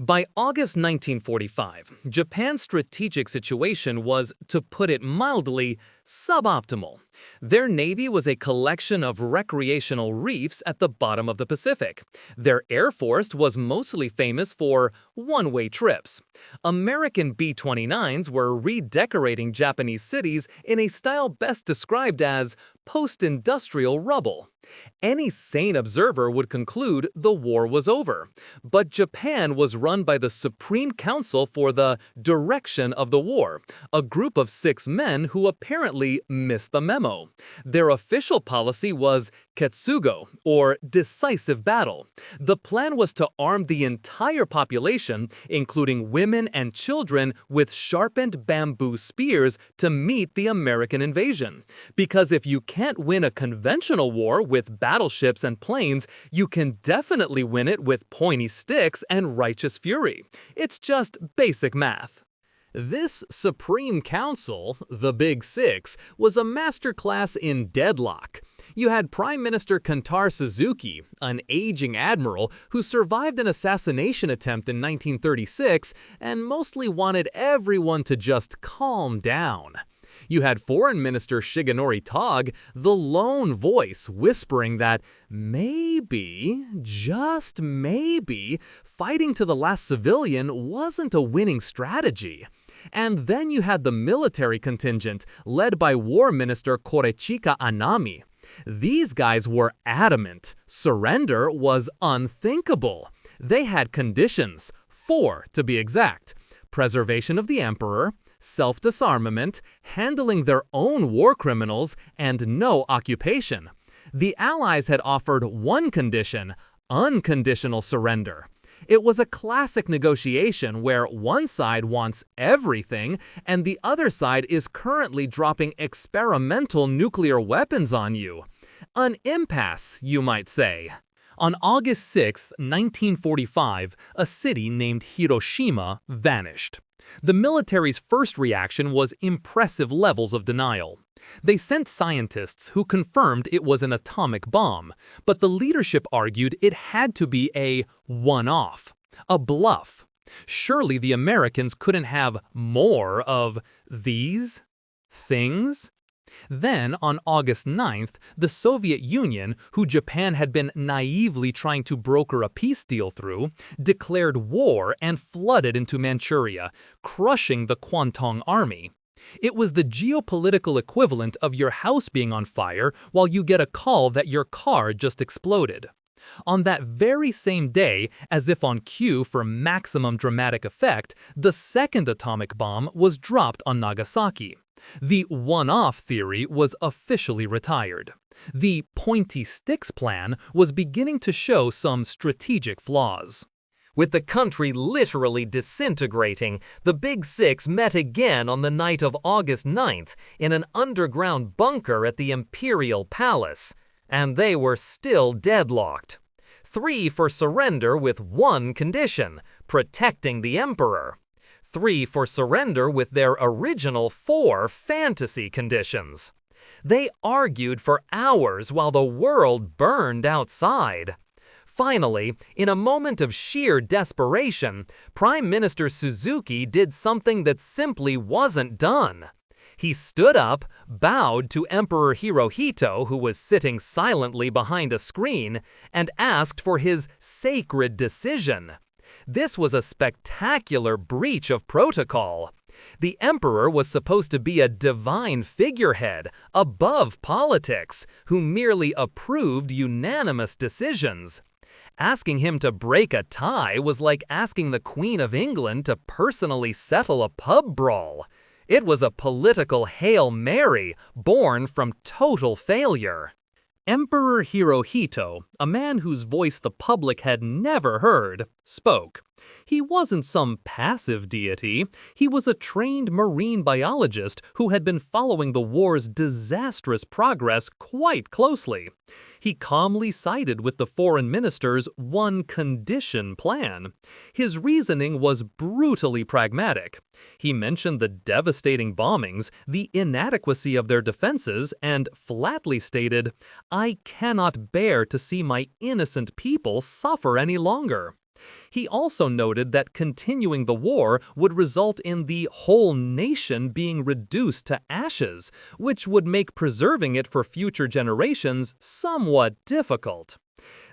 By August 1945, Japan's strategic situation was, to put it mildly, suboptimal. Their navy was a collection of recreational reefs at the bottom of the Pacific. Their air force was mostly famous for one-way trips. American B-29s were redecorating Japanese cities in a style best described as post-industrial rubble. Any sane observer would conclude the war was over. But Japan was run by the Supreme Council for the Direction of the War, a group of 6 men who apparently missed the memo. Their official policy was Ketsugo, or decisive battle. The plan was to arm the entire population, including women and children, with sharpened bamboo spears to meet the American invasion. Because if you can't win a conventional war with battleships and planes, you can definitely win it with pointy sticks and righteous fury. It's just basic math. This Supreme Council, the Big Six, was a masterclass in deadlock. You had Prime Minister Kantaro Suzuki, an aging admiral who survived an assassination attempt in 1936 and mostly wanted everyone to just calm down. You had Foreign Minister Shigenori Tog, the lone voice whispering that maybe, just maybe, fighting to the last civilian wasn't a winning strategy. And then you had the military contingent, led by War Minister Korechika Anami. These guys were adamant. Surrender was unthinkable. They had conditions, 4 to be exact: preservation of the emperor, self-disarmament, handling their own war criminals, and no occupation. The Allies had offered one condition: unconditional surrender. It was a classic negotiation where one side wants everything and the other side is currently dropping experimental nuclear weapons on you. An impasse, you might say. On August 6, 1945, a city named Hiroshima vanished. The military's first reaction was impressive levels of denial. They sent scientists who confirmed it was an atomic bomb, but the leadership argued it had to be a one-off, a bluff. Surely the Americans couldn't have more of these things? Then, on August 9th, the Soviet Union, who Japan had been naively trying to broker a peace deal through, declared war and flooded into Manchuria, crushing the Kwantung Army. It was the geopolitical equivalent of your house being on fire while you get a call that your car just exploded. On that very same day, as if on cue for maximum dramatic effect, the second atomic bomb was dropped on Nagasaki. The one-off theory was officially retired. The pointy sticks plan was beginning to show some strategic flaws. With the country literally disintegrating, the Big Six met again on the night of August 9th in an underground bunker at the Imperial Palace, and they were still deadlocked. 3 for surrender with one condition: protecting the emperor. 3 for surrender with their original 4 fantasy conditions. They argued for hours while the world burned outside. Finally, in a moment of sheer desperation, Prime Minister Suzuki did something that simply wasn't done. He stood up, bowed to Emperor Hirohito, who was sitting silently behind a screen, and asked for his sacred decision. This was a spectacular breach of protocol. The emperor was supposed to be a divine figurehead, above politics, who merely approved unanimous decisions. Asking him to break a tie was like asking the Queen of England to personally settle a pub brawl. It was a political Hail Mary born from total failure. Emperor Hirohito, a man whose voice the public had never heard, spoke. He wasn't some passive deity. He was a trained marine biologist who had been following the war's disastrous progress quite closely. He calmly sided with the foreign minister's one-condition plan. His reasoning was brutally pragmatic. He mentioned the devastating bombings, the inadequacy of their defenses, and flatly stated, "I cannot bear to see my innocent people suffer any longer." He also noted that continuing the war would result in the whole nation being reduced to ashes, which would make preserving it for future generations somewhat difficult.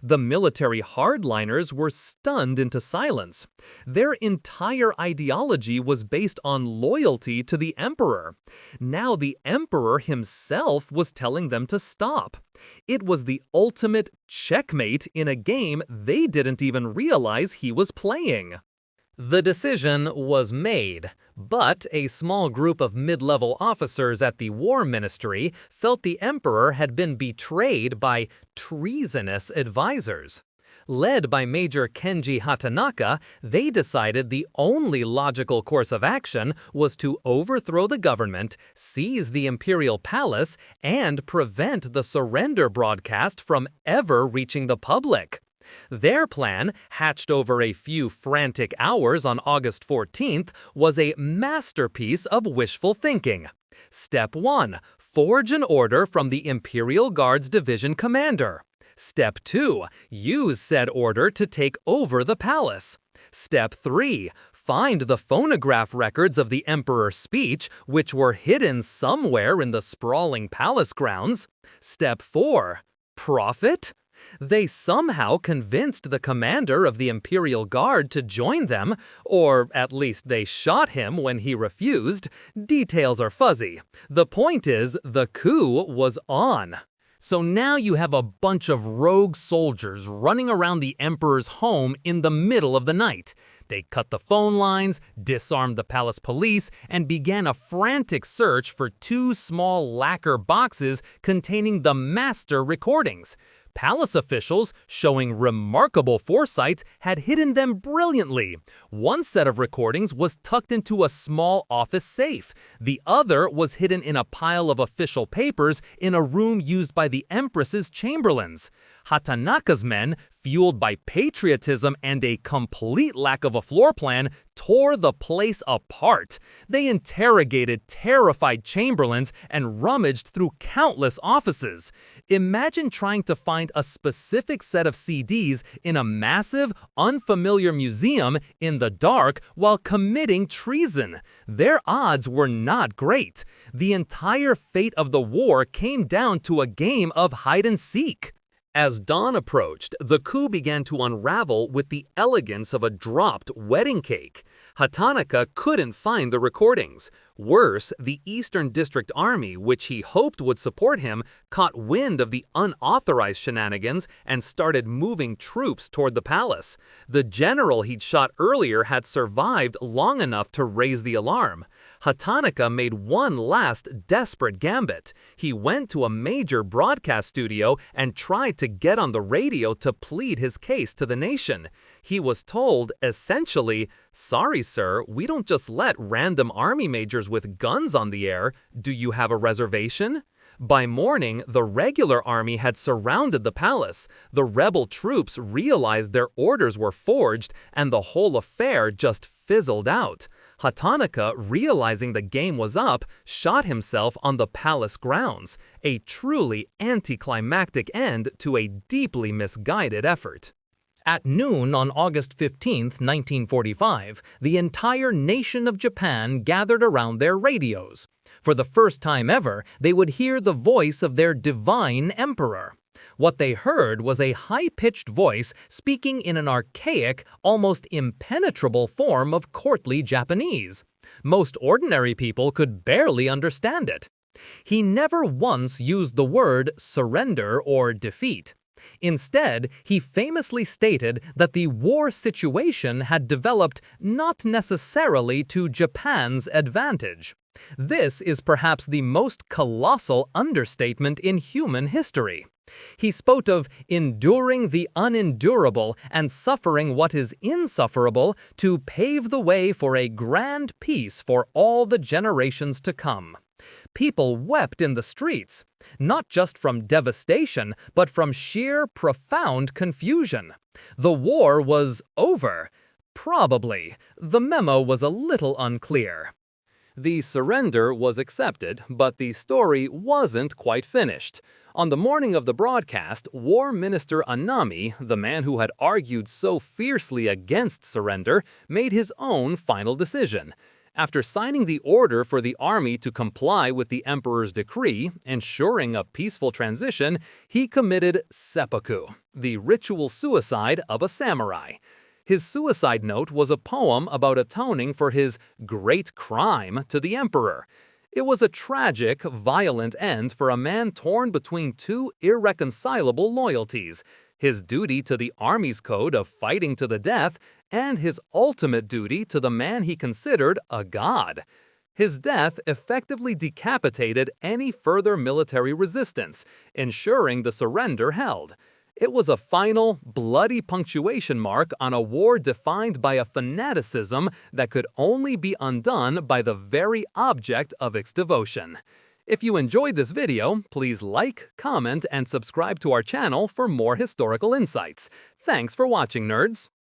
The military hardliners were stunned into silence. Their entire ideology was based on loyalty to the emperor. Now the emperor himself was telling them to stop. It was the ultimate checkmate in a game they didn't even realize he was playing. The decision was made, but a small group of mid-level officers at the War Ministry felt the emperor had been betrayed by treasonous advisors. Led by Major Kenji Hatanaka, they decided the only logical course of action was to overthrow the government, seize the imperial palace, and prevent the surrender broadcast from ever reaching the public. Their plan, hatched over a few frantic hours on August 14th, was a masterpiece of wishful thinking. Step 1. Forge an order from the Imperial Guard's division commander. Step 2. Use said order to take over the palace. Step 3. Find the phonograph records of the emperor's speech, which were hidden somewhere in the sprawling palace grounds. Step 4. Profit? They somehow convinced the commander of the Imperial Guard to join them, or at least they shot him when he refused. Details are fuzzy. The point is, the coup was on. So now you have a bunch of rogue soldiers running around the emperor's home in the middle of the night. They cut the phone lines, disarmed the palace police, and began a frantic search for 2 small lacquer boxes containing the master recordings. Palace officials, showing remarkable foresight, had hidden them brilliantly. One set of recordings was tucked into a small office safe. The other was hidden in a pile of official papers in a room used by the Empress's chamberlains. Hatanaka's men, fueled by patriotism and a complete lack of a floor plan, tore the place apart. They interrogated terrified chamberlains and rummaged through countless offices. Imagine trying to find a specific set of CDs in a massive, unfamiliar museum in the dark while committing treason. Their odds were not great. The entire fate of the war came down to a game of hide-and-seek. As dawn approached, the coup began to unravel with the elegance of a dropped wedding cake. Hatanaka couldn't find the recordings. Worse, the Eastern District Army, which he hoped would support him, caught wind of the unauthorized shenanigans and started moving troops toward the palace. The general he'd shot earlier had survived long enough to raise the alarm. Hatanaka made one last desperate gambit. He went to a major broadcast studio and tried to get on the radio to plead his case to the nation. He was told, essentially, "Sorry, sir, we don't just let random army majors with guns on the air. Do you have a reservation?" By morning, the regular army had surrounded the palace. The rebel troops realized their orders were forged, and the whole affair just fizzled out. Hatanaka, realizing the game was up, shot himself on the palace grounds, a truly anticlimactic end to a deeply misguided effort. At noon on August 15, 1945, the entire nation of Japan gathered around their radios. For the first time ever, they would hear the voice of their divine emperor. What they heard was a high-pitched voice speaking in an archaic, almost impenetrable form of courtly Japanese. Most ordinary people could barely understand it. He never once used the word surrender or defeat. Instead, he famously stated that the war situation had developed not necessarily to Japan's advantage. This is perhaps the most colossal understatement in human history. He spoke of enduring the unendurable and suffering what is insufferable to pave the way for a grand peace for all the generations to come. People wept in the streets, not just from devastation, but from sheer, profound confusion. The war was over. Probably. The memo was a little unclear. The surrender was accepted, but the story wasn't quite finished. On the morning of the broadcast, War Minister Anami, the man who had argued so fiercely against surrender, made his own final decision. After signing the order for the army to comply with the emperor's decree, ensuring a peaceful transition, he committed seppuku, the ritual suicide of a samurai. His suicide note was a poem about atoning for his great crime to the emperor. It was a tragic, violent end for a man torn between two irreconcilable loyalties: his duty to the army's code of fighting to the death and his ultimate duty to the man he considered a god. His death effectively decapitated any further military resistance, ensuring the surrender held. It was a final, bloody punctuation mark on a war defined by a fanaticism that could only be undone by the very object of its devotion. If you enjoyed this video, please like, comment, and subscribe to our channel for more historical insights. Thanks for watching, nerds!